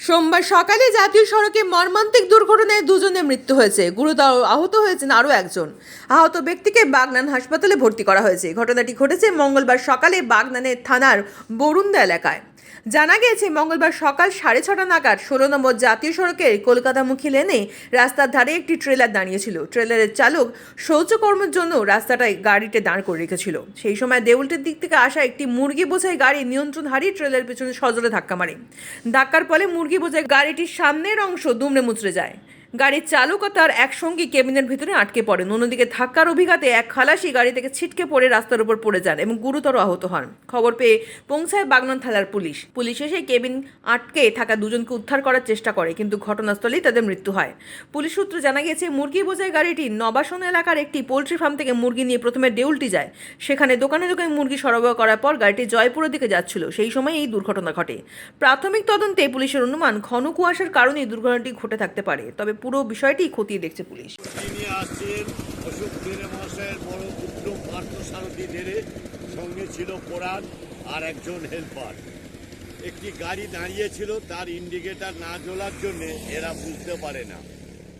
সোমবার সকালে জাতীয় সড়কে মর্মান্তিক দুর্ঘটনায় দুজনের মৃত্যু হয়েছে, গুরুতর আহত হয়েছেন আরও একজন। আহত ব্যক্তিকে বাগনান হাসপাতালে ভর্তি করা হয়েছে। ঘটনাটি ঘটেছে মঙ্গলবার সকালে বাগনানের থানার বরুন্দা এলাকায়। জানা গিয়েছে মঙ্গলবার সকাল 6:30 নাগাদ 16 নম্বর জাতীয় সড়কের কলকাতামুখী লেনে রাস্তার ধারে একটি ট্রেলার দাঁড়িয়েছিল। ট্রেলারের চালক শৌচকর্মের জন্য রাস্তাটায় গাড়িতে দাঁড় করে রেখেছিল। সেই সময় দেউলটির দিক থেকে আসা একটি মুরগি বোঝাই গাড়ি নিয়ন্ত্রণ হারিয়ে ট্রেলারের পেছনে সজোরে ধাক্কা মারে। ধাক্কার ফলে মুরগি বোঝাই গাড়িটির সামনের অংশ দুমড়ে মুচড়ে যায়। গাড়ির চালক ও তার এক সঙ্গী কেবিনের ভিতরে আটকে পড়েন। অন্যদিকে ধাক্কার অভিঘাতে এক খালাসি গাড়ি থেকে ছিটকে পড়ে রাস্তার উপর পড়ে যান এবং গুরুতর আহত হন। খবর পেয়ে পৌঁছায় বাগনান থানার পুলিশ। পুলিশ এসে কেবিন আটকে থাকা দুজনকে উদ্ধার করার চেষ্টা করে, কিন্তু ঘটনাস্থলেই তাদের মৃত্যু হয়। পুলিশ সূত্রে জানা গেছে মুরগি বোঝাই গাড়িটি নবাসন এলাকার একটি পোলট্রি ফার্ম থেকে মুরগি নিয়ে প্রথমে দেউলটি যায়। সেখানে দোকানে দোকানে মুরগি সরবরাহ করার পর গাড়িটি জয়পুরের দিকে যাচ্ছিল। সেই সময় এই দুর্ঘটনা ঘটে। প্রাথমিক তদন্তে পুলিশের অনুমান ঘন কুয়াশার কারণেই দুর্ঘটনাটি ঘটে থাকতে পারে, তবে পুরো বিষয়টি খতিয়ে দেখছে পুলিশ। তিনি আসছেন অশোক ধেরে মহাশয়ের বড় পুত্র পার্থসারথী ধেরে, সঙ্গে ছিল কোরআন আর একজন হেল্পার। একটি গাড়ি দাঁড়িয়েছিল, তার ইন্ডিকেটার না জ্বলার জন্য এরা বুঝতে পারে না।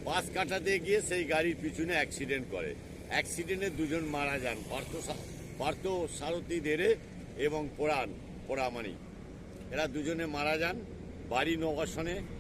পাশ কাটাতে গিয়ে সেই গাড়ির পিছনে অ্যাক্সিডেন্ট করে। অ্যাক্সিডেন্টে দুজন মারা যান, পার্থসারথী ধেরে এবং পোড়ামানি। এরা দুজনে মারা যান। বাড়ি নবাসনে